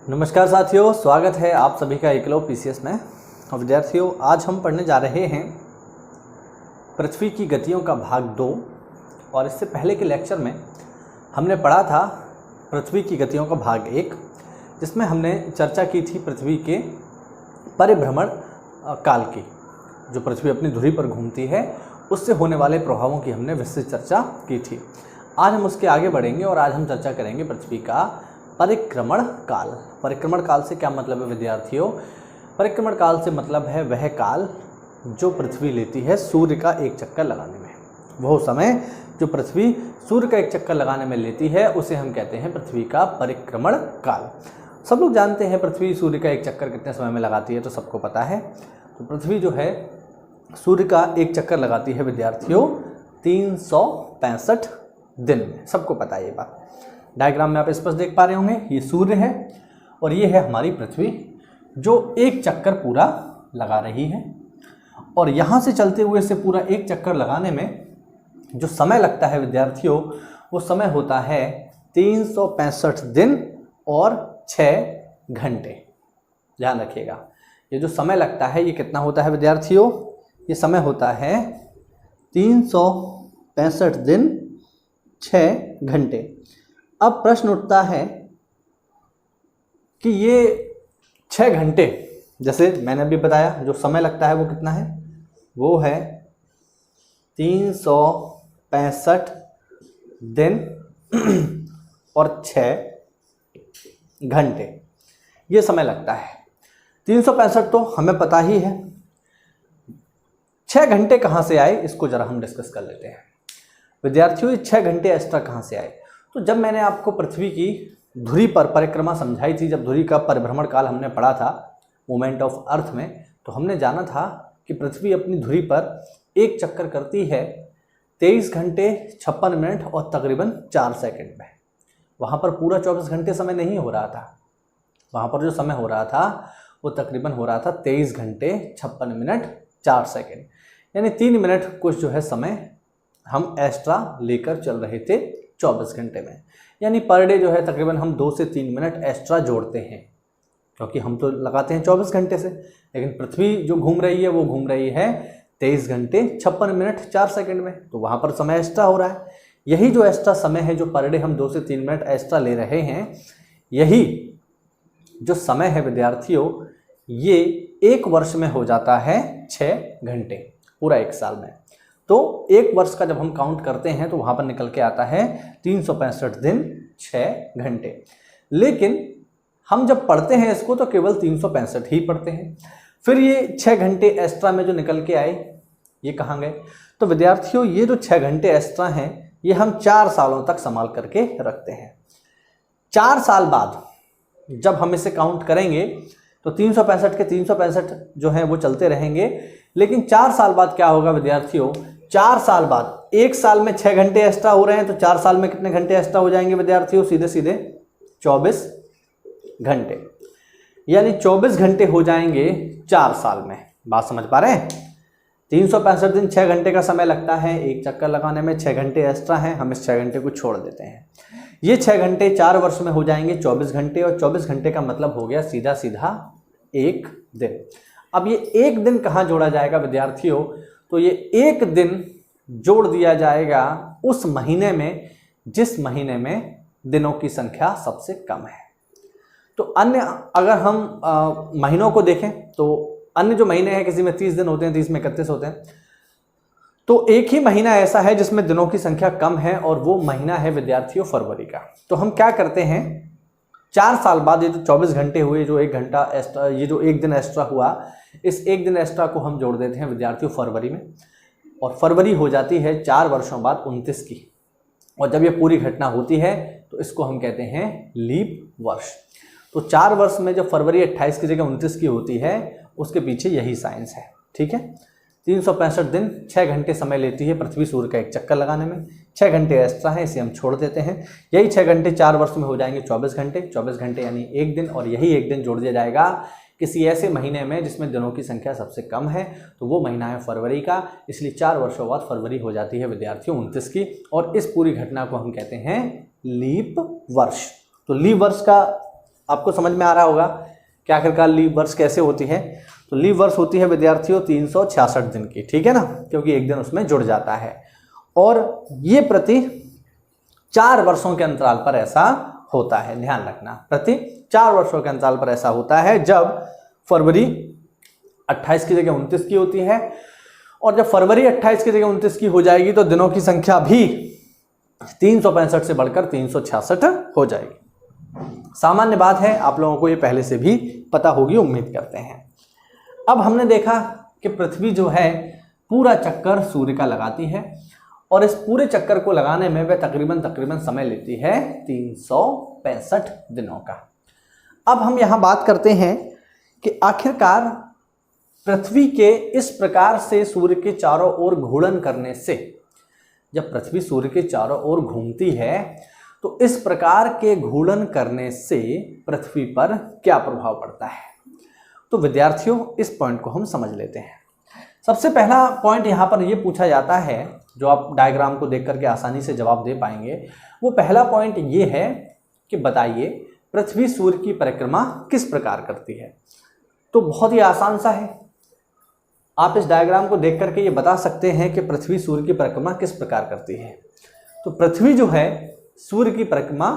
नमस्कार साथियों, स्वागत है आप सभी का एकलव्य पीसीएस में। और विद्यार्थियों, आज हम पढ़ने जा रहे हैं पृथ्वी की गतियों का भाग 2। और इससे पहले के लेक्चर में हमने पढ़ा था पृथ्वी की गतियों का भाग 1, जिसमें हमने चर्चा की थी पृथ्वी के परिभ्रमण काल की। जो पृथ्वी अपनी धुरी पर घूमती है उससे होने वाले प्रभावों की हमने विस्तृत चर्चा की थी। आज हम उसके आगे बढ़ेंगे और आज हम चर्चा करेंगे पृथ्वी का परिक्रमण काल। परिक्रमण काल से क्या मतलब है विद्यार्थियों? परिक्रमण काल से मतलब है वह काल जो पृथ्वी लेती है सूर्य का एक चक्कर लगाने में। वह समय जो पृथ्वी सूर्य का एक चक्कर लगाने में लेती है उसे हम कहते हैं पृथ्वी का परिक्रमण काल। सब लोग जानते हैं पृथ्वी सूर्य का एक चक्कर कितने समय में लगाती है, तो सबको पता है। तो पृथ्वी जो है सूर्य का एक चक्कर लगाती है विद्यार्थियों 365 दिन में। सबको पता है ये बात। डायग्राम में आप स्पष्ट देख पा रहे होंगे, ये सूर्य है और ये है हमारी पृथ्वी जो एक चक्कर पूरा लगा रही है। और यहाँ से चलते हुए से पूरा एक चक्कर लगाने में जो समय लगता है विद्यार्थियों, वो समय होता है 365 दिन और 6 घंटे। ध्यान रखिएगा, ये जो समय लगता है ये कितना होता है विद्यार्थियों? ये समय होता है 365 दिन 6 घंटे। अब प्रश्न उठता है कि ये 6 घंटे, जैसे मैंने अभी बताया जो समय लगता है वो कितना है? वो है 365 दिन और 6 घंटे। ये समय लगता है 365 तो हमें पता ही है। 6 घंटे कहाँ से आए इसको जरा हम डिस्कस कर लेते हैं विद्यार्थियों। ये 6 घंटे एक्स्ट्रा कहाँ से आए? तो जब मैंने आपको पृथ्वी की धुरी पर परिक्रमा समझाई थी, जब धुरी का परिभ्रमण काल हमने पढ़ा था मूवमेंट ऑफ अर्थ में, तो हमने जाना था कि पृथ्वी अपनी धुरी पर एक चक्कर करती है 23 घंटे 56 मिनट और तकरीबन 4 सेकंड में। वहाँ पर पूरा 24 घंटे समय नहीं हो रहा था। वहाँ पर जो समय हो रहा था वो तकरीबन हो रहा था 23 घंटे 56 मिनट 4 सेकंड, यानी 3 मिनट कुछ जो है समय हम एक्स्ट्रा लेकर चल रहे थे 24 घंटे में। यानी पर डे जो है तकरीबन हम 2 से 3 मिनट एक्स्ट्रा जोड़ते हैं, क्योंकि हम तो लगाते हैं 24 घंटे से, लेकिन पृथ्वी जो घूम रही है वो घूम रही है 23 घंटे 56 मिनट 4 सेकंड में। तो वहाँ पर समय एक्स्ट्रा हो रहा है। यही जो एक्स्ट्रा समय है जो पर डे हम 2 से 3 मिनट एक्स्ट्रा ले रहे हैं, यही जो समय है विद्यार्थियों, ये एक वर्ष में हो जाता है 6 घंटे पूरा एक साल में। तो एक वर्ष का जब हम काउंट करते हैं तो वहाँ पर निकल के आता है 365 दिन 6 घंटे। लेकिन हम जब पढ़ते हैं इसको तो केवल 365 ही पढ़ते हैं। फिर ये 6 घंटे एक्स्ट्रा में जो निकल के आए ये कहाँ गए? तो विद्यार्थियों, ये जो 6 घंटे एक्स्ट्रा हैं ये हम 4 सालों तक संभाल करके रखते हैं। 4 साल बाद जब हम इसे काउंट करेंगे तो 365 के 365 जो हैं वो चलते रहेंगे। लेकिन 4 साल बाद क्या होगा विद्यार्थियों? 4 साल बाद, एक साल में 6 घंटे एक्स्ट्रा हो रहे हैं तो 4 साल में कितने घंटे एक्स्ट्रा हो जाएंगे विद्यार्थियों? सीधे सीधे 24 घंटे, यानी 24 घंटे हो जाएंगे 4 साल में। बात समझ पा रहे हैं? 365 दिन 6 घंटे का समय लगता है एक चक्कर लगाने में, 6 घंटे एक्स्ट्रा हैं, हम इस 6 घंटे को छोड़ देते हैं। ये 6 घंटे 4 वर्ष में हो जाएंगे 24 घंटे, और 24 घंटे का मतलब हो गया सीधा सीधा एक दिन। अब ये एक दिन कहाँ जोड़ा जाएगा विद्यार्थियों? तो ये एक दिन जोड़ दिया जाएगा उस महीने में जिस महीने में दिनों की संख्या सबसे कम है। तो अन्य अगर हम महीनों को देखें तो अन्य जो महीने हैं, किसी में 30 दिन होते हैं, 30 में 31 होते हैं, तो एक ही महीना ऐसा है जिसमें दिनों की संख्या कम है और वो महीना है विद्यार्थियों फरवरी का। तो हम क्या करते हैं, 4 साल बाद ये जो 24 घंटे हुए, जो 1 घंटा एक्स्ट्रा, ये जो 1 दिन एक्स्ट्रा हुआ, इस 1 दिन एक्स्ट्रा को हम जोड़ देते हैं विद्यार्थियों फरवरी में। और फरवरी हो जाती है 4 वर्षों बाद 29 की। और जब ये पूरी घटना होती है तो इसको हम कहते हैं लीप वर्ष। तो 4 वर्ष में जब फरवरी 28 की जगह 29 की होती है, उसके पीछे यही साइंस है। ठीक है, 365 दिन 6 घंटे समय लेती है पृथ्वी सूर्य का एक चक्कर लगाने में। 6 घंटे एक्स्ट्रा है, इसे हम छोड़ देते हैं। यही 6 घंटे 4 वर्ष में हो जाएंगे 24 घंटे। 24 घंटे यानी एक दिन, और यही एक दिन जोड़ दिया जाएगा किसी ऐसे महीने में जिसमें दिनों की संख्या सबसे कम है, तो वो महीना है फरवरी का। इसलिए 4 वर्षों बाद फरवरी हो जाती है विद्यार्थियों 29 की, और इस पूरी घटना को हम कहते हैं लीप वर्ष। तो लीप वर्ष का आपको समझ में आ रहा होगा कि आखिरकार लीव वर्ष कैसे होती है। तो लीव वर्ष होती है विद्यार्थियों 366 दिन की, ठीक है ना, क्योंकि एक दिन उसमें जुड़ जाता है। और ये प्रति 4 वर्षों के अंतराल पर ऐसा होता है, ध्यान रखना, प्रति 4 वर्षों के अंतराल पर ऐसा होता है। जब फरवरी 28 की जगह 29 की होती है, और जब फरवरी 28 की जगह 29 की हो जाएगी तो दिनों की संख्या भी 365 से बढ़कर 366 हो जाएगी। सामान्य बात है, आप लोगों को ये पहले से भी पता होगी, उम्मीद करते हैं। अब हमने देखा कि पृथ्वी जो है पूरा चक्कर सूर्य का लगाती है, और इस पूरे चक्कर को लगाने में वह तकरीबन समय लेती है 365 दिनों का। अब हम यहाँ बात करते हैं कि आखिरकार पृथ्वी के इस प्रकार से सूर्य के चारों ओर घूर्णन करने से, जब पृथ्वी सूर्य के चारों ओर घूमती है तो इस प्रकार के घूर्णन करने से पृथ्वी पर क्या प्रभाव पड़ता है। तो विद्यार्थियों इस पॉइंट को हम समझ लेते हैं। सबसे पहला पॉइंट यहाँ पर यह पूछा जाता है, जो आप डायग्राम को देख करके आसानी से जवाब दे पाएंगे। वो पहला पॉइंट ये है कि बताइए पृथ्वी सूर्य की परिक्रमा किस प्रकार करती है। तो बहुत ही आसान सा है, आप इस डायग्राम को देख करके ये बता सकते हैं कि पृथ्वी सूर्य की परिक्रमा किस प्रकार करती है। तो पृथ्वी जो है सूर्य की परिक्रमा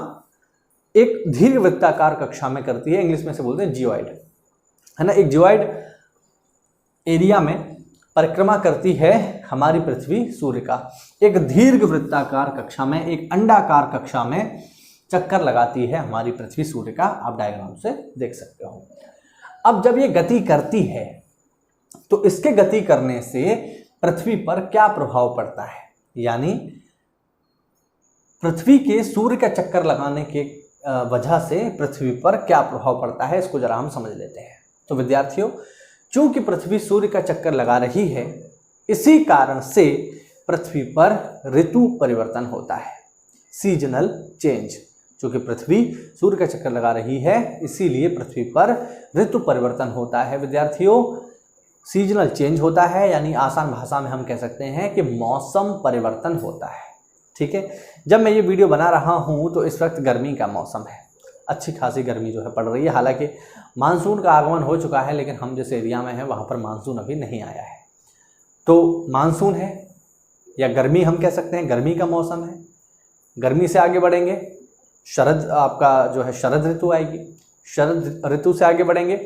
एक दीर्घवृत्ताकार कक्षा में करती है, इंग्लिश में से बोलते हैं जियोइड, है ना। एक जियोइड एरिया में परिक्रमा करती है हमारी पृथ्वी सूर्य का, एक दीर्घवृत्ताकार कक्षा में, एक अंडाकार कक्षा में चक्कर लगाती है हमारी पृथ्वी सूर्य का। आप डायग्राम से देख सकते हो। अब जब ये गति करती है तो इसके गति करने से पृथ्वी पर क्या प्रभाव पड़ता है, यानी पृथ्वी के सूर्य का चक्कर लगाने के वजह से पृथ्वी पर क्या प्रभाव पड़ता है, इसको जरा हम समझ लेते हैं। तो विद्यार्थियों, चूंकि पृथ्वी सूर्य का चक्कर लगा रही है, इसी कारण से पृथ्वी पर ऋतु परिवर्तन होता है, सीजनल चेंज। चूंकि पृथ्वी सूर्य का चक्कर लगा रही है, इसीलिए पृथ्वी पर ऋतु परिवर्तन होता है। विद्यार्थियों, सीजनल चेंज होता है, यानी आसान भाषा में हम कह सकते हैं कि मौसम परिवर्तन होता है, ठीक है। जब मैं ये वीडियो बना रहा हूँ तो इस वक्त गर्मी का मौसम है, अच्छी खासी गर्मी जो है पड़ रही है। हालांकि मानसून का आगमन हो चुका है, लेकिन हम जिस एरिया में हैं वहाँ पर मानसून अभी नहीं आया है। तो मानसून है या गर्मी हम कह सकते हैं, गर्मी का मौसम है। गर्मी से आगे बढ़ेंगे, शरद आपका जो है शरद ऋतु आएगी, शरद ऋतु से आगे बढ़ेंगे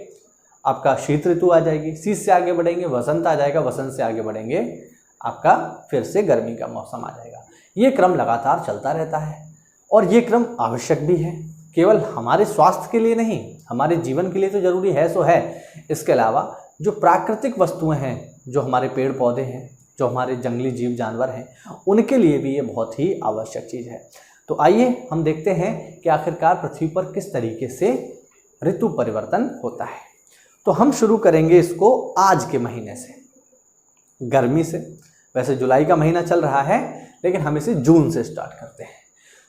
आपका शीत ऋतु आ जाएगी, शीत से आगे बढ़ेंगे वसंत आ जाएगा, वसंत से आगे बढ़ेंगे आपका फिर से गर्मी का मौसम आ जाएगा। ये क्रम लगातार चलता रहता है, और ये क्रम आवश्यक भी है, केवल हमारे स्वास्थ्य के लिए नहीं, हमारे जीवन के लिए तो जरूरी है सो है। इसके अलावा जो प्राकृतिक वस्तुएं हैं, जो हमारे पेड़ पौधे हैं, जो हमारे जंगली जीव जानवर हैं, उनके लिए भी ये बहुत ही आवश्यक चीज़ है। तो आइए हम देखते हैं कि आखिरकार पृथ्वी पर किस तरीके से ऋतु परिवर्तन होता है। तो हम शुरू करेंगे इसको आज के महीने से, गर्मी से। वैसे जुलाई का महीना चल रहा है, लेकिन हम इसे जून से स्टार्ट करते हैं।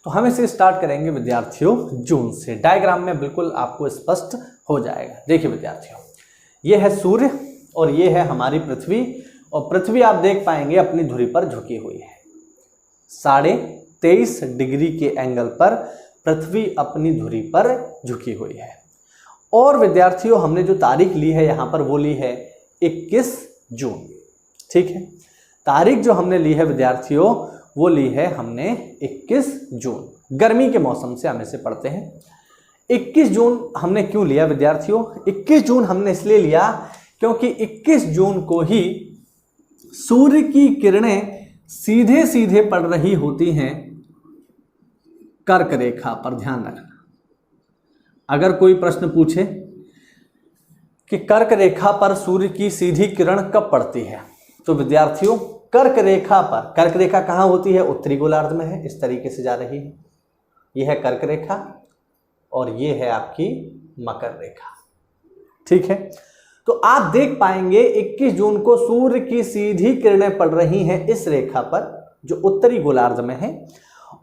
तो हम इसे स्टार्ट करेंगे विद्यार्थियों जून से। डायग्राम में बिल्कुल आपको स्पष्ट हो जाएगा। देखिए विद्यार्थियों, ये है सूर्य और ये है हमारी पृथ्वी, और पृथ्वी आप देख पाएंगे अपनी धुरी पर झुकी हुई है। 23.5 डिग्री के एंगल पर पृथ्वी अपनी धुरी पर झुकी हुई है। और विद्यार्थियों, हमने जो तारीख ली है यहाँ पर वो ली है 21 जून, ठीक है। तारीख जो हमने ली है विद्यार्थियों वो ली है हमने 21 जून। गर्मी के मौसम से हम इसे पढ़ते हैं। 21 जून हमने क्यों लिया विद्यार्थियों? 21 जून हमने इसलिए लिया क्योंकि 21 जून को ही सूर्य की किरणें सीधे सीधे पड़ रही होती हैं कर्क रेखा पर। ध्यान रखना, अगर कोई प्रश्न पूछे कि कर्क रेखा पर सूर्य की सीधी किरण कब पड़ती है, तो विद्यार्थियों कर्क रेखा पर, कर्क रेखा कहाँ होती है? उत्तरी गोलार्ध में है, इस तरीके से जा रही है। यह है कर्क रेखा और ये है आपकी मकर रेखा, ठीक है। तो आप देख पाएंगे 21 जून को सूर्य की सीधी किरणें पड़ रही हैं इस रेखा पर जो उत्तरी गोलार्ध में है,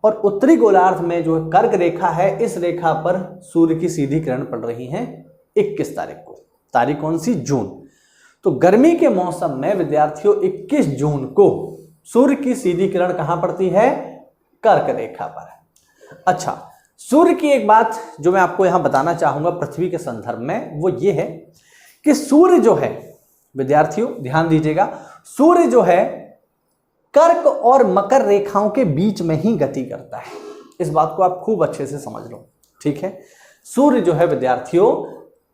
और उत्तरी गोलार्ध में जो कर्क रेखा है इस रेखा पर सूर्य की सीधी किरण पड़ रही हैं 21 तारीख को। तारीख कौन सी? जून। तो गर्मी के मौसम में विद्यार्थियों 21 जून को सूर्य की सीधी किरण कहां पड़ती है? कर्क रेखा पर। अच्छा, सूर्य की एक बात जो मैं आपको यहां बताना चाहूंगा पृथ्वी के संदर्भ में, वो ये है कि सूर्य जो है, विद्यार्थियों ध्यान दीजिएगा, सूर्य जो है कर्क और मकर रेखाओं के बीच में ही गति करता है। इस बात को आप खूब अच्छे से समझ लो, ठीक है। सूर्य जो है विद्यार्थियों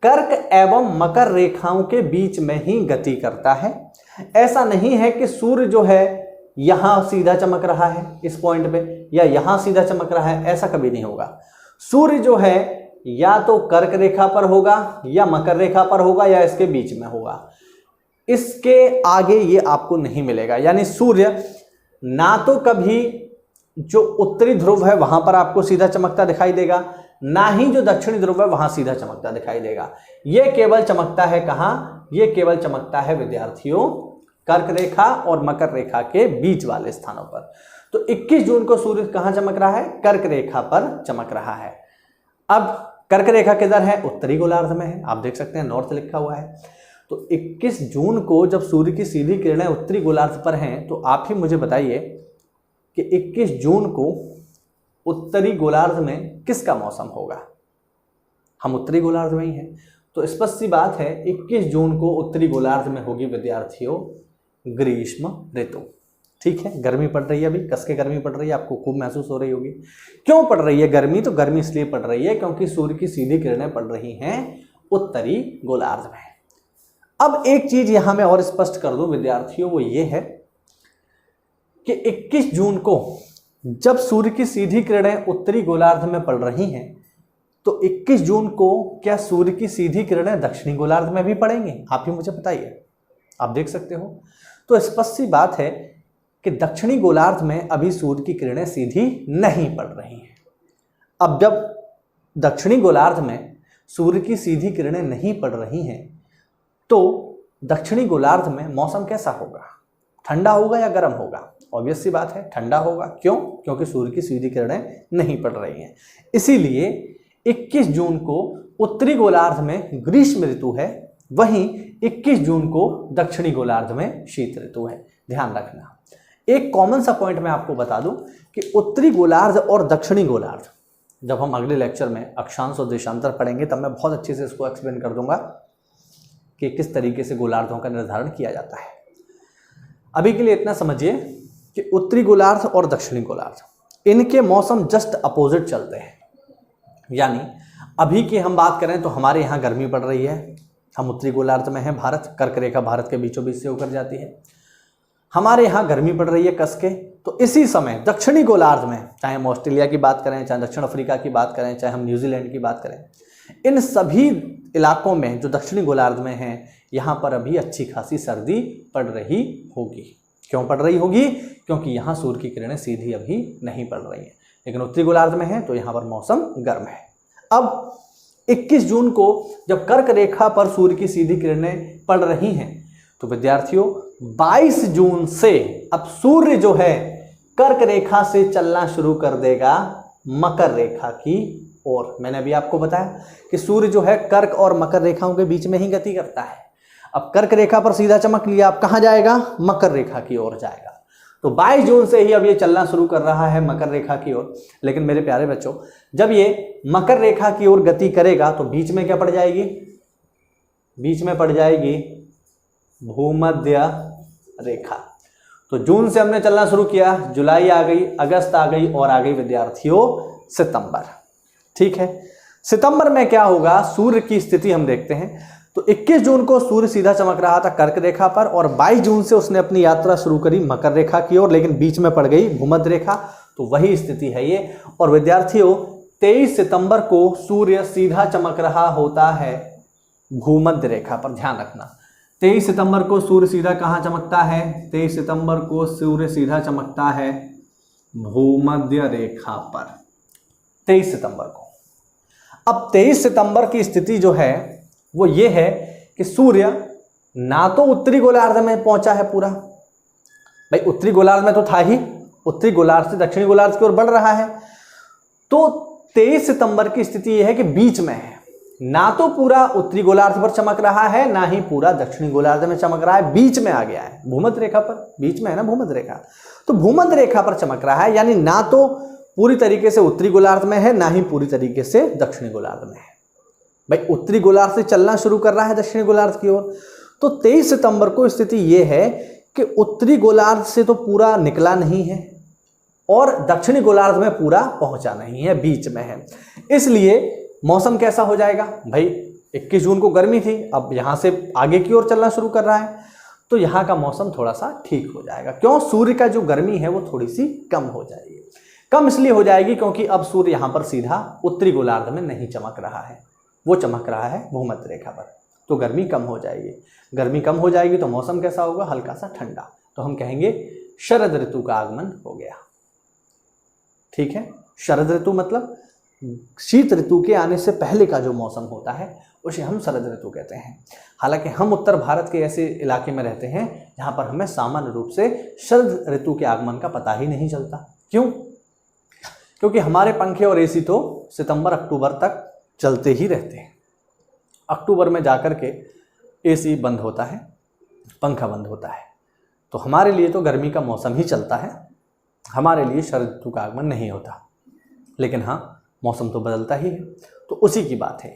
कर्क एवं मकर रेखाओं के बीच में ही गति करता है। ऐसा नहीं है कि सूर्य जो है यहां सीधा चमक रहा है इस पॉइंट पे, या यहां सीधा चमक रहा है, ऐसा कभी नहीं होगा। सूर्य जो है या तो कर्क रेखा पर होगा, या मकर रेखा पर होगा, या इसके बीच में होगा। इसके आगे ये आपको नहीं मिलेगा। यानी सूर्य ना तो कभी जो उत्तरी ध्रुव है वहां पर आपको सीधा चमकता दिखाई देगा, ना ही जो दक्षिणी ध्रुव है वहां सीधा चमकता दिखाई देगा। यह केवल चमकता है कहां? यह केवल चमकता है विद्यार्थियों कर्क रेखा और मकर रेखा के बीच वाले स्थानों पर। तो 21 जून को सूर्य कहां चमक रहा है? कर्क रेखा पर चमक रहा है। अब कर्क रेखा किधर है? उत्तरी गोलार्ध में है, आप देख सकते हैं नॉर्थ लिखा हुआ है। तो 21 जून को जब सूर्य की सीधी किरणें उत्तरी गोलार्ध पर हैं, तो आप ही मुझे बताइए कि 21 जून को उत्तरी गोलार्ध में किसका मौसम होगा? हम उत्तरी गोलार्ध में ही हैं, तो स्पष्ट सी बात है 21 जून को उत्तरी गोलार्ध में होगी विद्यार्थियों ग्रीष्म ऋतु। ठीक है, गर्मी पड़ रही है, अभी कस के गर्मी पड़ रही है, आपको खूब महसूस हो रही होगी। क्यों पड़ रही है गर्मी? तो गर्मी इसलिए पड़ रही है क्योंकि सूर्य की सीधी किरणें पड़ रही हैं उत्तरी गोलार्ध में। अब एक चीज यहां मैं और स्पष्ट कर दूं विद्यार्थियों, वो ये है कि 21 जून को जब सूर्य की सीधी किरणें उत्तरी गोलार्ध में पड़ रही हैं, तो 21 जून को क्या सूर्य की सीधी किरणें दक्षिणी गोलार्ध में भी पड़ेंगी? आप ही मुझे बताइए, आप देख सकते हो। तो स्पष्ट सी बात है कि दक्षिणी गोलार्ध में अभी सूर्य की किरणें सीधी नहीं पड़ रही हैं। अब जब दक्षिणी गोलार्ध में सूर्य की सीधी किरणें नहीं पड़ रही हैं, तो दक्षिणी गोलार्ध में मौसम कैसा होगा? ठंडा होगा या गर्म होगा? ऑब्वियस सी बात है, ठंडा होगा। क्यों? क्योंकि सूर्य की सीधी किरणें नहीं पड़ रही हैं। इसीलिए 21 जून को उत्तरी गोलार्ध में ग्रीष्म ऋतु है, वहीं 21 जून को दक्षिणी गोलार्ध में शीत ऋतु है। ध्यान रखना। एक कॉमन सा पॉइंट मैं आपको बता दूं कि उत्तरी गोलार्ध और दक्षिणी गोलार्ध, जब हम अगले लेक्चर में अक्षांश और देशांतर पढ़ेंगे तब मैं बहुत अच्छे से इसको एक्सप्लेन कर दूंगा कि किस तरीके से गोलार्धों का निर्धारण किया जाता है। अभी के लिए इतना समझिए कि उत्तरी गोलार्ध और दक्षिणी गोलार्ध इनके मौसम जस्ट अपोजिट चलते हैं। यानी अभी की हम बात करें तो हमारे यहाँ गर्मी पड़ रही है, हम उत्तरी गोलार्ध में हैं, भारत कर्क रेखा भारत के बीचों बीच से होकर जाती है, हमारे यहाँ गर्मी पड़ रही है कस के। तो इसी समय दक्षिणी गोलार्ध में, चाहे हम ऑस्ट्रेलिया की बात करें, चाहे दक्षिण अफ्रीका की बात करें, चाहे हम न्यूजीलैंड की बात करें, इन सभी इलाकों में जो दक्षिणी गोलार्ध में हैं, यहाँ पर अभी अच्छी खासी सर्दी पड़ रही होगी। क्यों पड़ रही होगी? क्योंकि यहाँ सूर्य की किरणें सीधी अभी नहीं पड़ रही हैं, लेकिन उत्तरी गोलार्ध में है तो यहाँ पर मौसम गर्म है। अब 21 जून को जब कर्क रेखा पर सूर्य की सीधी किरणें पड़ रही हैं, तो विद्यार्थियों 22 जून से अब सूर्य जो है कर्क रेखा से चलना शुरू कर देगा मकर रेखा की ओर। मैंने अभी आपको बताया कि सूर्य जो है कर्क और मकर रेखाओं के बीच में ही गति करता है। अब कर्क रेखा पर सीधा चमक लिया, अब कहां जाएगा? मकर रेखा की ओर जाएगा। तो 22 जून से ही अब ये चलना शुरू कर रहा है मकर रेखा की ओर। लेकिन मेरे प्यारे बच्चों, जब ये मकर रेखा की ओर गति करेगा तो बीच में क्या पड़ जाएगी? बीच में पड़ जाएगी भूमध्य रेखा। तो जून से हमने चलना शुरू किया, जुलाई आ गई, अगस्त आ गई और आ गई विद्यार्थियों सितंबर। ठीक है, सितंबर में क्या होगा? सूर्य की स्थिति हम देखते हैं। तो 21 जून को सूर्य सीधा चमक रहा था कर्क रेखा पर, और 22 जून से उसने अपनी यात्रा शुरू करी मकर रेखा की ओर, लेकिन बीच में पड़ गई भूमध्य रेखा। तो वही स्थिति है ये। और विद्यार्थियों 23 सितंबर को सूर्य सीधा चमक रहा होता है भूमध्य रेखा पर। ध्यान रखना, 23 सितंबर को सूर्य सीधा कहां चमकता है? 23 सितंबर को सूर्य सीधा चमकता है भूमध्य रेखा पर, 23 सितंबर को। अब 23 सितंबर की स्थिति जो है वो ये है कि सूर्य ना तो उत्तरी गोलार्ध में पहुंचा है पूरा, भाई उत्तरी गोलार्ध में तो था ही, उत्तरी गोलार्ध से दक्षिणी गोलार्ध की ओर बढ़ रहा है। तो 23 सितंबर की स्थिति यह है कि बीच में है, ना तो पूरा उत्तरी गोलार्ध पर चमक रहा है, ना ही पूरा दक्षिणी गोलार्ध में चमक रहा है, बीच में आ गया है भूमध्य रेखा पर। बीच में है ना भूमध्य रेखा, तो भूमध्य रेखा पर चमक रहा है। यानी ना तो पूरी तरीके से उत्तरी गोलार्ध में है, ना ही पूरी तरीके से दक्षिणी गोलार्ध में है। भाई उत्तरी गोलार्ध से चलना शुरू कर रहा है दक्षिणी गोलार्ध की ओर, तो 23 सितंबर को स्थिति यह है कि उत्तरी गोलार्ध से तो पूरा निकला नहीं है और दक्षिणी गोलार्ध में पूरा पहुंचा नहीं है, बीच में है। इसलिए मौसम कैसा हो जाएगा भाई, 21 जून को गर्मी थी, अब यहां से आगे की ओर चलना शुरू कर रहा है, तो यहाँ का मौसम थोड़ा सा ठीक हो जाएगा। क्यों? सूर्य का जो गर्मी है वो थोड़ी सी कम हो जाएगी। कम इसलिए हो जाएगी क्योंकि अब सूर्य यहाँ पर सीधा उत्तरी गोलार्ध में नहीं चमक रहा है, वो चमक रहा है भूमध्य रेखा पर, तो गर्मी कम हो जाएगी। गर्मी कम हो जाएगी तो मौसम कैसा होगा? हल्का सा ठंडा। तो हम कहेंगे शरद ऋतु का आगमन हो गया। ठीक है, शरद ऋतु मतलब शीत ऋतु के आने से पहले का जो मौसम होता है उसे हम शरद ऋतु कहते हैं। हालांकि हम उत्तर भारत के ऐसे इलाके में रहते हैं जहां पर हमें सामान्य रूप से शरद ऋतु के आगमन का पता ही नहीं चलता। क्यों? क्योंकि हमारे पंखे और एसी तो सितंबर अक्टूबर तक चलते ही रहते हैं। अक्टूबर में जाकर के एसी बंद होता है, पंखा बंद होता है, तो हमारे लिए तो गर्मी का मौसम ही चलता है, हमारे लिए शरद ऋतु का आगमन नहीं होता। लेकिन हाँ, मौसम तो बदलता ही है, तो उसी की बात है।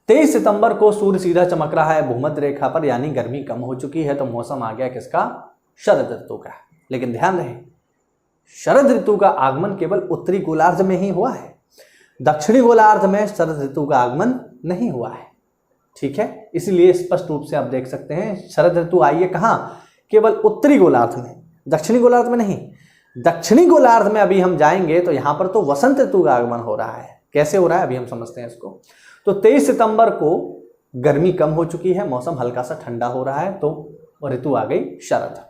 23 सितंबर को सूर्य सीधा चमक रहा है भूमध्य रेखा पर, यानी गर्मी कम हो चुकी है, तो मौसम आ गया किसका? शरद ऋतु का। लेकिन ध्यान रहे, शरद ऋतु का आगमन केवल उत्तरी गोलार्ध में ही हुआ है, दक्षिणी गोलार्ध में शरद ऋतु का आगमन नहीं हुआ है। ठीक है, इसीलिए स्पष्ट रूप से आप देख सकते हैं शरद ऋतु आई है कहाँ? केवल उत्तरी गोलार्ध में, दक्षिणी गोलार्ध में नहीं। दक्षिणी गोलार्ध में अभी हम जाएंगे तो यहाँ पर तो वसंत ऋतु का आगमन हो रहा है। कैसे हो रहा है अभी हम समझते हैं इसको। तो 23 सितंबर को गर्मी कम हो चुकी है, मौसम हल्का सा ठंडा हो रहा है, तो ऋतु आ गई शरद,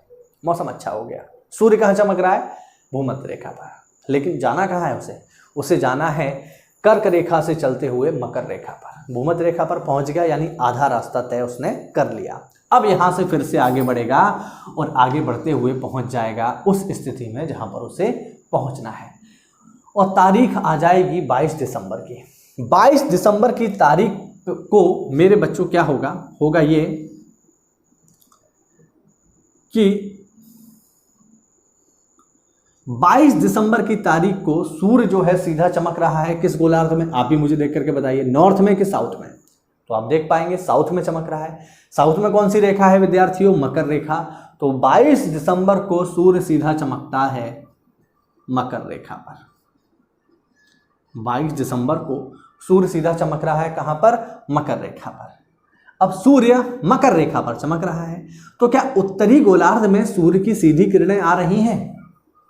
मौसम अच्छा हो गया। सूर्य कहाँ चमक रहा है? भूमध्य रेखा पर। लेकिन जाना कहाँ है उसे जाना है कर्क रेखा से चलते हुए मकर रेखा पर। भूमध्य रेखा पर पहुंच गया, यानी आधा रास्ता तय उसने कर लिया। अब यहाँ से फिर से आगे बढ़ेगा और आगे बढ़ते हुए पहुंच जाएगा उस स्थिति में जहाँ पर उसे पहुंचना है, और तारीख आ जाएगी 22 दिसंबर की। 22 दिसंबर की तारीख को मेरे बच्चों क्या होगा ये कि 22 दिसंबर की तारीख को सूर्य जो है सीधा चमक रहा है किस गोलार्ध में? आप भी मुझे देख करके बताइए, नॉर्थ में कि साउथ में? तो आप देख पाएंगे साउथ में चमक रहा है। साउथ में कौन सी रेखा है विद्यार्थियों? मकर रेखा। तो 22 दिसंबर को सूर्य सीधा चमकता है मकर रेखा पर। 22 दिसंबर को सूर्य सीधा चमक रहा है कहां पर? मकर रेखा पर। अब सूर्य मकर रेखा पर चमक रहा है, तो क्या उत्तरी गोलार्ध में सूर्य की सीधी किरणें आ रही हैं?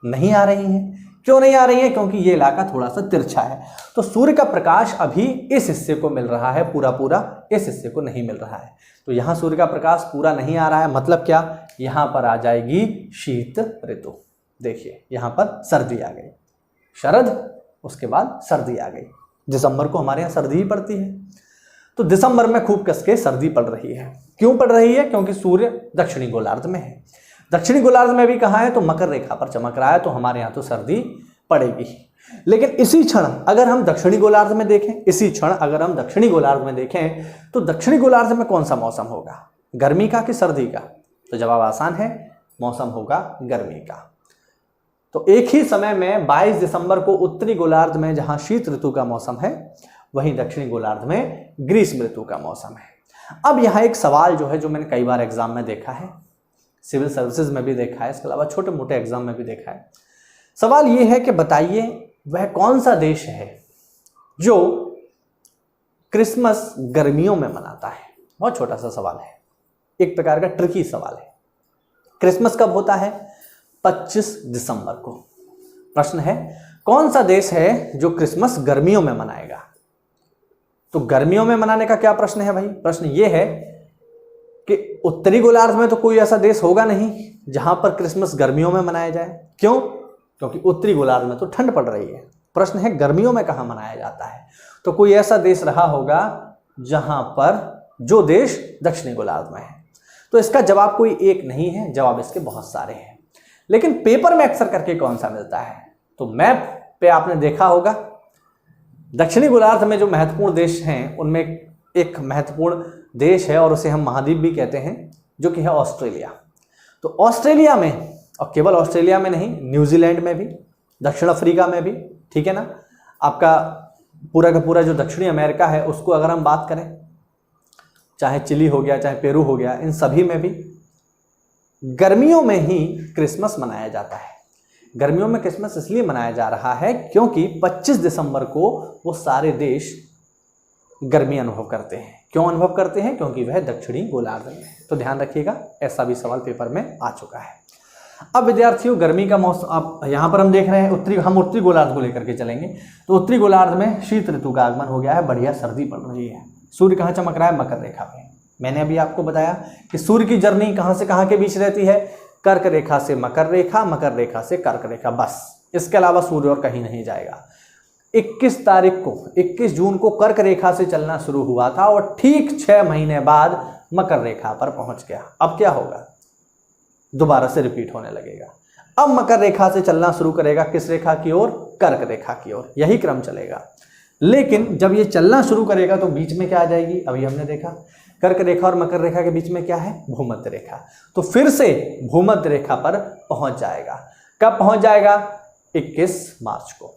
नहीं आ रही हैं। क्यों नहीं आ रही है? क्योंकि ये इलाका थोड़ा सा तिरछा है, तो सूर्य का प्रकाश अभी इस हिस्से को मिल रहा है, पूरा इस हिस्से को नहीं मिल रहा है। तो यहाँ सूर्य का प्रकाश पूरा नहीं आ रहा है, मतलब क्या? यहाँ पर आ जाएगी शीत ऋतु। देखिए यहाँ पर सर्दी आ गई, शरद, उसके बाद सर्दी आ गई। दिसंबर को हमारे यहाँ सर्दी ही पड़ती है, तो दिसंबर में खूब कसके सर्दी पड़ रही है। क्यों पड़ रही है? क्योंकि सूर्य दक्षिणी गोलार्ध में है। दक्षिणी गोलार्ध में भी कहाँ है? तो मकर रेखा पर चमक रहा है, तो हमारे यहाँ तो सर्दी पड़ेगी। लेकिन इसी क्षण अगर हम दक्षिणी गोलार्ध में देखें, तो दक्षिणी गोलार्ध में कौन सा मौसम होगा? गर्मी का कि सर्दी का? तो जवाब आसान है, मौसम होगा गर्मी का। तो एक ही समय में 22 दिसंबर को उत्तरी गोलार्ध में जहां शीत ऋतु का मौसम है, वहीं दक्षिणी गोलार्ध में ग्रीष्म ऋतु का मौसम है। अब यहाँ एक सवाल जो है, जो मैंने कई बार एग्जाम में देखा है, सिविल सर्विसेज में भी देखा है, इसके अलावा छोटे मोटे एग्जाम में भी देखा है। सवाल ये है कि बताइए वह कौन सा देश है जो क्रिसमस गर्मियों में मनाता है? बहुत छोटा सा सवाल है, एक प्रकार का ट्रिकी सवाल है। क्रिसमस कब होता है? 25 दिसंबर को। प्रश्न है कौन सा देश है जो क्रिसमस गर्मियों में मनाएगा? तो गर्मियों में मनाने का क्या प्रश्न है भाई? प्रश्न ये है कि उत्तरी गोलार्ध में तो कोई ऐसा देश होगा नहीं जहां पर क्रिसमस गर्मियों में मनाया जाए। क्यों? क्योंकि उत्तरी गोलार्ध में तो ठंड पड़ रही है। प्रश्न है गर्मियों में कहां मनाया जाता है? तो कोई ऐसा देश रहा होगा जहां पर जो देश दक्षिणी गोलार्ध में है। तो इसका जवाब कोई एक नहीं है, जवाब इसके बहुत सारे हैं। लेकिन पेपर में अक्सर करके कौन सा मिलता है? तो मैप पे आपने देखा होगा दक्षिणी गोलार्ध में जो महत्वपूर्ण देश हैं उनमें एक महत्वपूर्ण देश है और उसे हम महाद्वीप भी कहते हैं, जो कि है ऑस्ट्रेलिया। तो ऑस्ट्रेलिया में, और केवल ऑस्ट्रेलिया में नहीं, न्यूजीलैंड में भी, दक्षिण अफ्रीका में भी, ठीक है ना। आपका पूरा का पूरा जो दक्षिणी अमेरिका है उसको अगर हम बात करें, चाहे चिली हो गया, चाहे पेरू हो गया, इन सभी में भी गर्मियों में ही क्रिसमस मनाया जाता है। गर्मियों में क्रिसमस इसलिए मनाया जा रहा है क्योंकि 25 दिसंबर को वो सारे देश गर्मी अनुभव करते हैं। क्यों अनुभव करते हैं? क्योंकि वह दक्षिणी गोलार्ध में है। तो ध्यान रखिएगा, ऐसा भी सवाल पेपर में आ चुका है। अब विद्यार्थियों, गर्मी का मौसम, अब यहाँ पर हम देख रहे हैं उत्तरी गोलार्ध को लेकर के चलेंगे। तो उत्तरी गोलार्ध में शीत ऋतु का आगमन हो गया है, बढ़िया सर्दी पड़ रही है। सूर्य कहाँ चमक रहा है? मकर रेखा पे। मैंने अभी आपको बताया कि सूर्य की जर्नी कहाँ से कहाँ के बीच रहती है? कर्क रेखा से मकर रेखा, मकर रेखा से कर्क रेखा, बस। इसके अलावा सूर्य और कहीं नहीं जाएगा। 21 जून को कर्क रेखा से चलना शुरू हुआ था और ठीक 6 महीने बाद मकर रेखा पर पहुंच गया। अब क्या होगा? दोबारा से रिपीट होने लगेगा। अब मकर रेखा से चलना शुरू करेगा, किस रेखा की ओर? कर्क रेखा की ओर। यही क्रम चलेगा। लेकिन जब ये चलना शुरू करेगा तो बीच में क्या आ जाएगी? अभी हमने देखा कर्क रेखा और मकर रेखा के बीच में क्या है? भूमध्य रेखा। तो फिर से भूमध्य रेखा पर पहुंच जाएगा। कब पहुंच जाएगा? 21 मार्च को।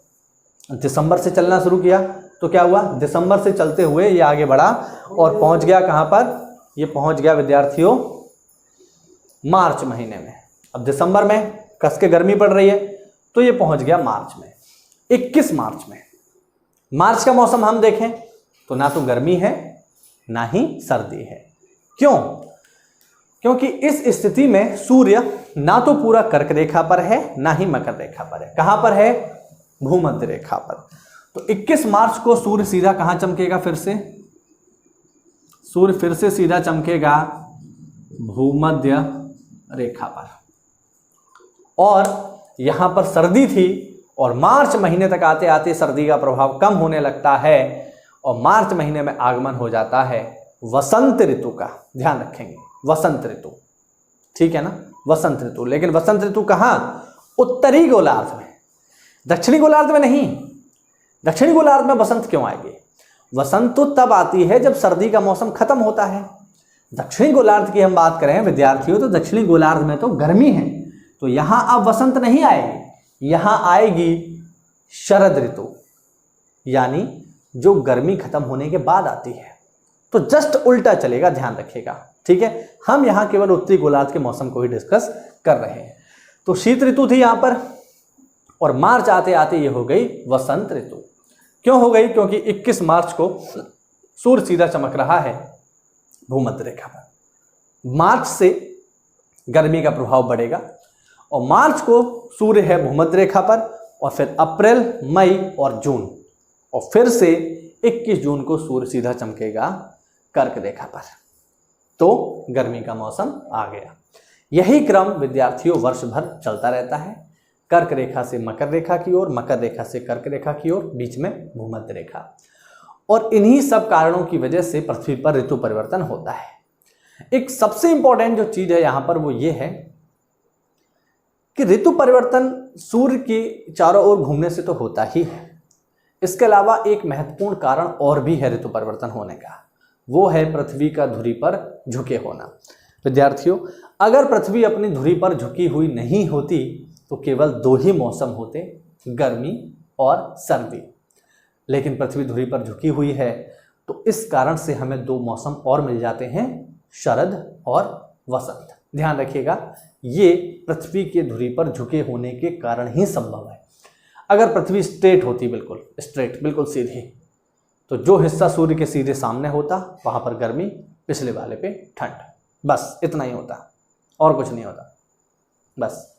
दिसंबर से चलना शुरू किया तो क्या हुआ? दिसंबर से चलते हुए ये आगे बढ़ा और पहुंच गया कहां पर? ये पहुंच गया विद्यार्थियों मार्च महीने में। अब दिसंबर में कस के गर्मी पड़ रही है तो ये पहुंच गया मार्च में, 21 मार्च में। मार्च का मौसम हम देखें तो ना तो गर्मी है ना ही सर्दी है। क्यों? क्योंकि इस स्थिति में सूर्य ना तो पूरा कर्क रेखा पर है ना ही मकर रेखा पर है। कहां पर है? भूमध्य रेखा पर। तो 21 मार्च को सूर्य सीधा कहां चमकेगा? फिर से सूर्य फिर से सीधा चमकेगा भूमध्य रेखा पर। और यहां पर सर्दी थी और मार्च महीने तक आते आते सर्दी का प्रभाव कम होने लगता है और मार्च महीने में आगमन हो जाता है वसंत ऋतु का। ध्यान रखेंगे, वसंत ऋतु, ठीक है ना, वसंत ऋतु। लेकिन वसंत ऋतु कहां? उत्तरी गोलार्ध में, दक्षिणी गोलार्ध में नहीं। दक्षिणी गोलार्ध में वसंत क्यों आएगी? वसंत तो तब आती है जब सर्दी का मौसम खत्म होता है। दक्षिणी गोलार्ध की हम बात करें विद्यार्थियों तो दक्षिणी गोलार्ध में तो गर्मी है, तो यहां अब वसंत नहीं आएगी, यहां आएगी शरद ऋतु, यानी जो गर्मी खत्म होने के बाद आती है। तो जस्ट उल्टा चलेगा, ध्यान रखिएगा, ठीक है। हम यहां केवल उत्तरी गोलार्ध के मौसम को ही डिस्कस कर रहे हैं। तो शीत ऋतु थी यहां पर और मार्च आते आते ये हो गई वसंत ऋतु। क्यों हो गई? क्योंकि 21 मार्च को सूर्य सीधा चमक रहा है भूमध्य रेखा पर। मार्च से गर्मी का प्रभाव बढ़ेगा और मार्च को सूर्य है भूमध्य रेखा पर और फिर अप्रैल, मई और जून, और फिर से 21 जून को सूर्य सीधा चमकेगा कर्क रेखा पर। तो गर्मी का मौसम आ गया। यही क्रम विद्यार्थियों वर्ष भर चलता रहता है। कर्क रेखा से मकर रेखा की ओर, मकर रेखा से कर्क रेखा की ओर, बीच में भूमध्य रेखा। और इन्हीं सब कारणों की वजह से पृथ्वी पर ऋतु परिवर्तन होता है। एक सबसे इंपॉर्टेंट जो चीज है यहां पर वो ये है कि ऋतु परिवर्तन सूर्य के चारों ओर घूमने से तो होता ही है। इसके अलावा एक महत्वपूर्ण कारण और भी है ऋतु परिवर्तन होने का, वो है पृथ्वी का धुरी पर झुके होना। विद्यार्थियों, अगर पृथ्वी अपनी धुरी पर झुकी हुई नहीं होती तो केवल 2 ही मौसम होते, गर्मी और सर्दी। लेकिन पृथ्वी धुरी पर झुकी हुई है तो इस कारण से हमें 2 मौसम और मिल जाते हैं, शरद और वसंत। ध्यान रखिएगा, ये पृथ्वी के धुरी पर झुके होने के कारण ही संभव है। अगर पृथ्वी स्ट्रेट होती, बिल्कुल स्ट्रेट, बिल्कुल सीधी, तो जो हिस्सा सूर्य के सीधे सामने होता वहां पर गर्मी, पिछले वाले पे ठंड, बस इतना ही होता, और कुछ नहीं होता, बस।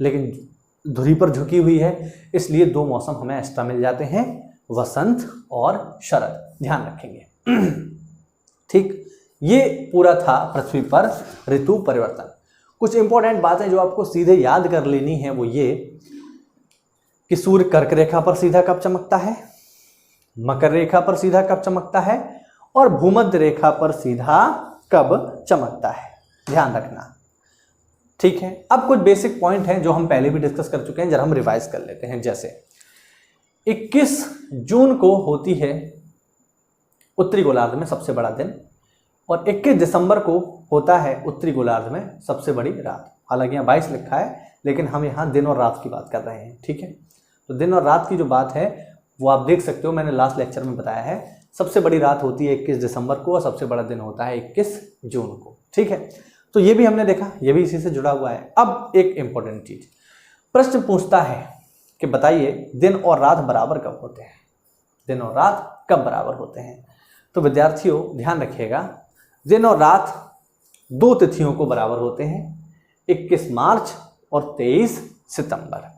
लेकिन धुरी पर झुकी हुई है इसलिए 2 मौसम हमें एक्स्ट्रा मिल जाते हैं, वसंत और शरद। ध्यान रखेंगे, ठीक। ये पूरा था पृथ्वी पर ऋतु परिवर्तन। कुछ इंपॉर्टेंट बातें जो आपको सीधे याद कर लेनी है वो ये कि सूर्य कर्क रेखा पर सीधा कब चमकता है, मकर रेखा पर सीधा कब चमकता है और भूमध्य रेखा पर सीधा कब चमकता है। ध्यान रखना, ठीक है। अब कुछ बेसिक पॉइंट हैं जो हम पहले भी डिस्कस कर चुके हैं, जरा हम रिवाइज कर लेते हैं। जैसे 21 जून को होती है उत्तरी गोलार्ध में सबसे बड़ा दिन और 21 दिसंबर को होता है उत्तरी गोलार्ध में सबसे बड़ी रात। हालांकि यहाँ 22 लिखा है लेकिन हम यहाँ दिन और रात की बात कर रहे हैं, ठीक है। तो दिन और रात की जो बात है वो आप देख सकते हो, मैंने लास्ट लेक्चर में बताया है। सबसे बड़ी रात होती है 21 दिसंबर को और सबसे बड़ा दिन होता है 21 जून को। ठीक है, तो ये भी हमने देखा, ये भी इसी से जुड़ा हुआ है। अब एक इंपॉर्टेंट चीज, प्रश्न पूछता है कि बताइए दिन और रात बराबर कब होते हैं, दिन और रात कब बराबर होते हैं। तो विद्यार्थियों ध्यान रखिएगा, दिन और रात दो तिथियों को बराबर होते हैं, 21 मार्च और 23 सितंबर।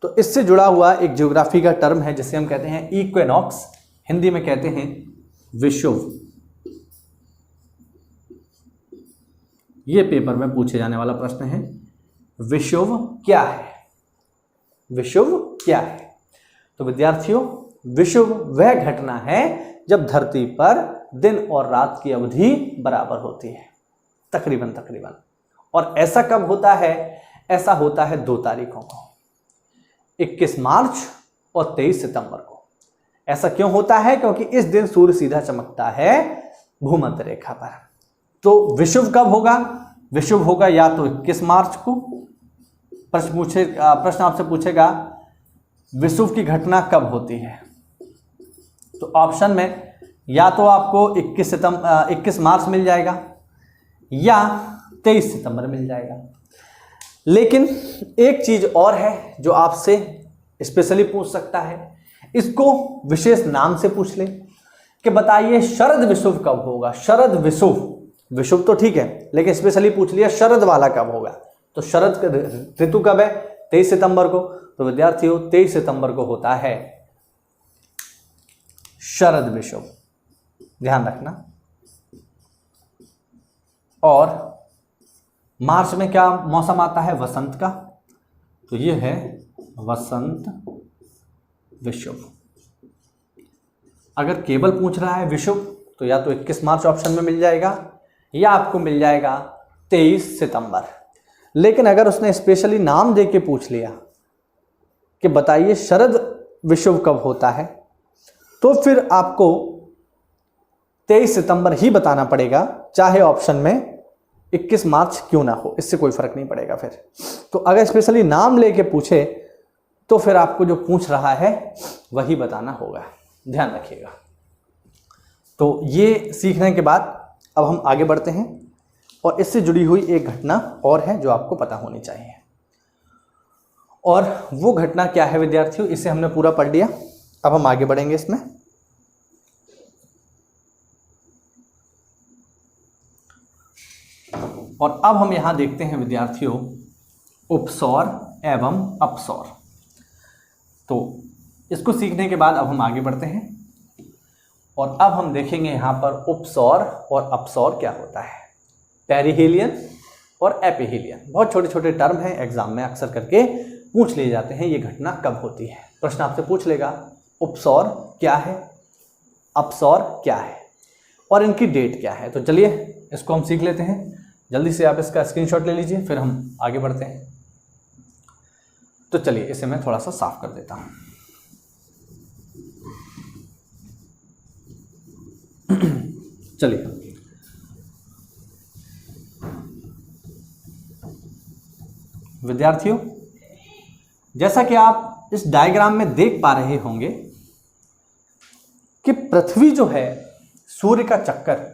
तो इससे जुड़ा हुआ एक ज्योग्राफी का टर्म है जिसे हम कहते हैं इक्विनॉक्स, हिंदी में कहते हैं विषुव। ये पेपर में पूछे जाने वाला प्रश्न है, विषुव क्या है, विषुव क्या है। तो विद्यार्थियों विषुव वह घटना है जब धरती पर दिन और रात की अवधि बराबर होती है, तकरीबन। और ऐसा कब होता है, ऐसा होता है 2 तारीखों को, 21 मार्च और 23 सितंबर को। ऐसा क्यों होता है, क्योंकि इस दिन सूर्य सीधा चमकता है भूमध्य रेखा पर। तो विषुव कब होगा, विषुव होगा या तो 21 मार्च को, प्रश्न आपसे पूछेगा विषुव की घटना कब होती है, तो ऑप्शन में या तो आपको 21 मार्च मिल जाएगा या 23 सितंबर मिल जाएगा। लेकिन एक चीज और है जो आपसे स्पेशली पूछ सकता है, इसको विशेष नाम से पूछ ले कि बताइए शरद विषुव कब होगा। शरद विषुव, विषुव तो ठीक है, लेकिन स्पेशली पूछ लिया शरद वाला कब होगा। तो शरद ऋतु कब है, 23 सितंबर को। तो विद्यार्थियों 23 सितंबर को होता है शरद विषुव, ध्यान रखना। और मार्च में क्या मौसम आता है, वसंत का, तो ये है वसंत विषुव। अगर केवल पूछ रहा है विषुव तो या तो 21 मार्च ऑप्शन में मिल जाएगा या आपको मिल जाएगा 23 सितंबर। लेकिन अगर उसने स्पेशली नाम दे के पूछ लिया कि बताइए शरद विषुव कब होता है, तो फिर आपको 23 सितंबर ही बताना पड़ेगा, चाहे ऑप्शन में 21 मार्च क्यों ना हो, इससे कोई फर्क नहीं पड़ेगा फिर। तो अगर स्पेशली नाम लेके पूछे तो फिर आपको जो पूछ रहा है वही बताना होगा, ध्यान रखिएगा। तो ये सीखने के बाद अब हम आगे बढ़ते हैं और इससे जुड़ी हुई एक घटना और है जो आपको पता होनी चाहिए। और वो घटना क्या है विद्यार्थियों, इसे हमने पूरा पढ़ लिया, अब हम आगे बढ़ेंगे इसमें। और अब हम यहां देखते हैं विद्यार्थियों उपसौर एवं अपसौर। तो इसको सीखने के बाद अब हम आगे बढ़ते हैं और अब हम देखेंगे यहां पर उपसौर और अपसौर क्या होता है, पेरिहेलियन और एपिहेलियन। बहुत छोटे छोटे टर्म हैं, एग्जाम में अक्सर करके पूछ लिए जाते हैं, ये घटना कब होती है। प्रश्न आपसे पूछ लेगा उपसौर क्या है, अपसौर क्या है और इनकी डेट क्या है। तो चलिए इसको हम सीख लेते हैं, जल्दी से आप इसका स्क्रीनशॉट ले लीजिए, फिर हम आगे बढ़ते हैं। तो चलिए इसे मैं थोड़ा सा साफ कर देता हूं। चलिए विद्यार्थियों, जैसा कि आप इस डायग्राम में देख पा रहे होंगे कि पृथ्वी जो है सूर्य का चक्कर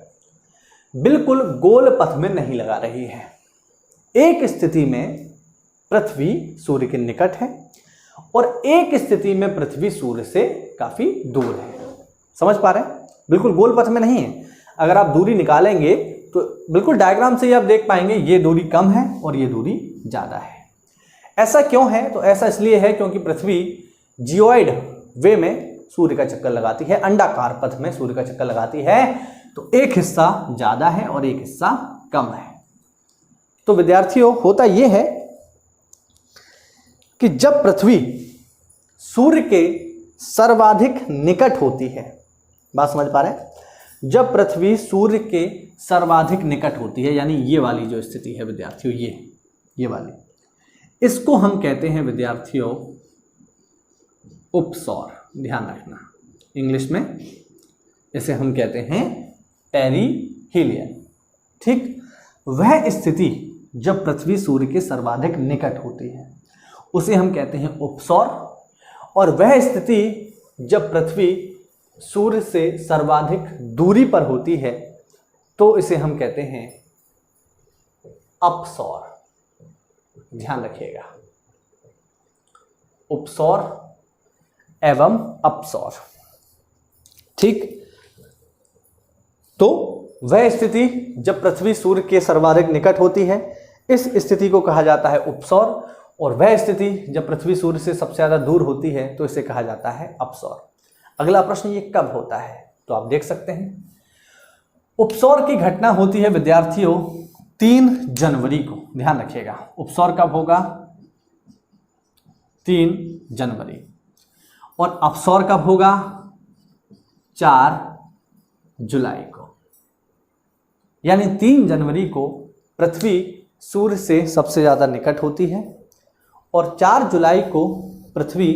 बिल्कुल गोल पथ में नहीं लगा रही है। एक स्थिति में पृथ्वी सूर्य के निकट है और एक स्थिति में पृथ्वी सूर्य से काफी दूर है। समझ पा रहे हैं, बिल्कुल गोल पथ में नहीं है। अगर आप दूरी निकालेंगे तो बिल्कुल डायग्राम से ही आप देख पाएंगे ये दूरी कम है और ये दूरी ज्यादा है। ऐसा क्यों है, तो ऐसा इसलिए है क्योंकि पृथ्वी जियोइड वे में सूर्य का चक्कर लगाती है, अंडाकार पथ में सूर्य का चक्कर लगाती है। तो एक हिस्सा ज्यादा है और एक हिस्सा कम है। तो विद्यार्थियों होता यह है कि जब पृथ्वी सूर्य के सर्वाधिक निकट होती है, बात समझ पा रहे हैं, जब पृथ्वी सूर्य के सर्वाधिक निकट होती है, यानी ये वाली जो स्थिति है विद्यार्थियों, ये वाली, इसको हम कहते हैं विद्यार्थियों उपसौर। ध्यान रखना, इंग्लिश में इसे हम कहते हैं पेरिहेलियन। ठीक, वह स्थिति जब पृथ्वी सूर्य के सर्वाधिक निकट होती है उसे हम कहते हैं उपसौर। और वह स्थिति जब पृथ्वी सूर्य से सर्वाधिक दूरी पर होती है तो इसे हम कहते हैं अपसौर। ध्यान रखिएगा, उपसौर एवं अपसौर। ठीक, तो वह स्थिति जब पृथ्वी सूर्य के सर्वाधिक निकट होती है, इस स्थिति को कहा जाता है उपसौर, और वह स्थिति जब पृथ्वी सूर्य से सबसे ज्यादा दूर होती है तो इसे कहा जाता है अपसौर। अगला प्रश्न, ये कब होता है? तो आप देख सकते हैं, उपसौर की घटना होती है विद्यार्थियों 3 जनवरी को। ध्यान रखिएगा, उपसौर कब होगा? 3 जनवरी। और अपसौर कब होगा? 4 जुलाई को। यानी 3 जनवरी को पृथ्वी सूर्य से सबसे ज्यादा निकट होती है और 4 जुलाई को पृथ्वी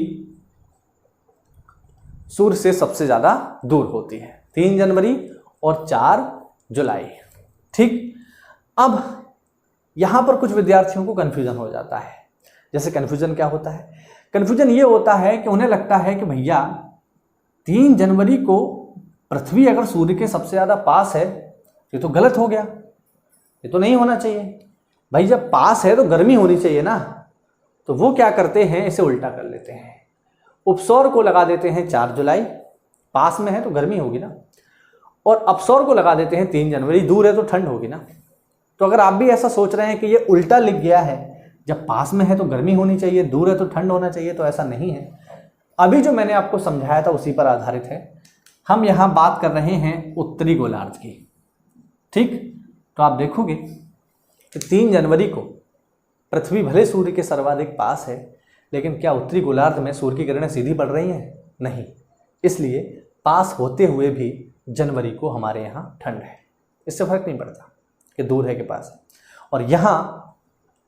सूर्य से सबसे ज्यादा दूर होती है। 3 जनवरी और 4 जुलाई। ठीक, अब यहां पर कुछ विद्यार्थियों को कंफ्यूजन हो जाता है। जैसे कंफ्यूजन क्या होता है? कंफ्यूजन ये होता है कि उन्हें लगता है कि भैया 3 जनवरी को पृथ्वी अगर सूर्य के सबसे ज्यादा पास है, ये तो गलत हो गया, ये तो नहीं होना चाहिए। भाई जब पास है तो गर्मी होनी चाहिए ना। तो वो क्या करते हैं, इसे उल्टा कर लेते हैं, उपसौर को लगा देते हैं 4 जुलाई, पास में है तो गर्मी होगी ना, और अपसौर को लगा देते हैं 3 जनवरी, दूर है तो ठंड होगी ना। तो अगर आप भी ऐसा सोच रहे हैं कि ये उल्टा लिख गया है, जब पास में है तो गर्मी होनी चाहिए, दूर है तो ठंड होना चाहिए, तो ऐसा नहीं है। अभी जो मैंने आपको समझाया था उसी पर आधारित है। हम यहाँ बात कर रहे हैं उत्तरी गोलार्ध की। ठीक, तो आप देखोगे कि 3 जनवरी को पृथ्वी भले सूर्य के सर्वाधिक पास है, लेकिन क्या उत्तरी गोलार्ध में सूर्य की किरणें सीधी पड़ रही हैं? नहीं। इसलिए पास होते हुए भी जनवरी को हमारे यहाँ ठंड है, इससे फर्क नहीं पड़ता कि दूर है कि पास है। और यहाँ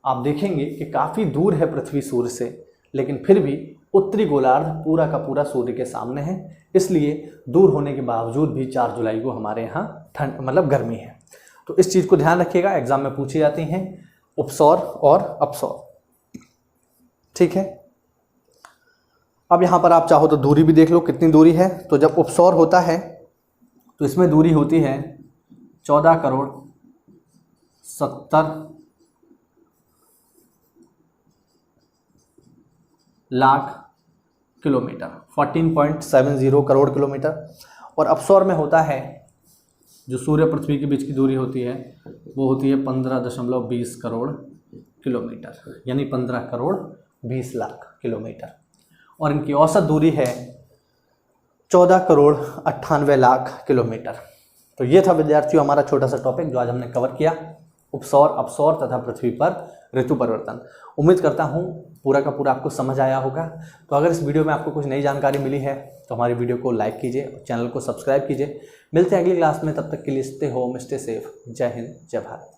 आप देखेंगे कि काफ़ी दूर है पृथ्वी सूर्य से, लेकिन फिर भी उत्तरी गोलार्ध पूरा का पूरा सूर्य के सामने है, इसलिए दूर होने के बावजूद भी 4 जुलाई को हमारे यहाँ ठंड मतलब गर्मी है। तो इस चीज़ को ध्यान रखिएगा, एग्जाम में पूछी जाती हैं उपसौर और अपसौर। ठीक है, अब यहाँ पर आप चाहो तो दूरी भी देख लो, कितनी दूरी है। तो जब उपसौर होता है तो इसमें दूरी होती है 14 करोड़ 70 लाख किलोमीटर, 14.70 करोड़ किलोमीटर। और अपसौर में होता है, जो सूर्य पृथ्वी के बीच की दूरी होती है वो होती है 15.20 करोड़ किलोमीटर, यानी 15 करोड़ 20 लाख किलोमीटर। और इनकी औसत दूरी है 14 करोड़ 98 लाख किलोमीटर। तो ये था विद्यार्थियों हमारा छोटा सा टॉपिक जो आज हमने कवर किया, उपसौर, अपसौर तथा पृथ्वी पर ऋतु परिवर्तन। उम्मीद करता हूँ पूरा का पूरा आपको समझ आया होगा। तो अगर इस वीडियो में आपको कुछ नई जानकारी मिली है तो हमारी वीडियो को लाइक कीजिए और चैनल को सब्सक्राइब कीजिए। मिलते हैं अगली क्लास में, तब तक के लिए स्टे होम, स्टे सेफ। जय हिंद, जय भारत।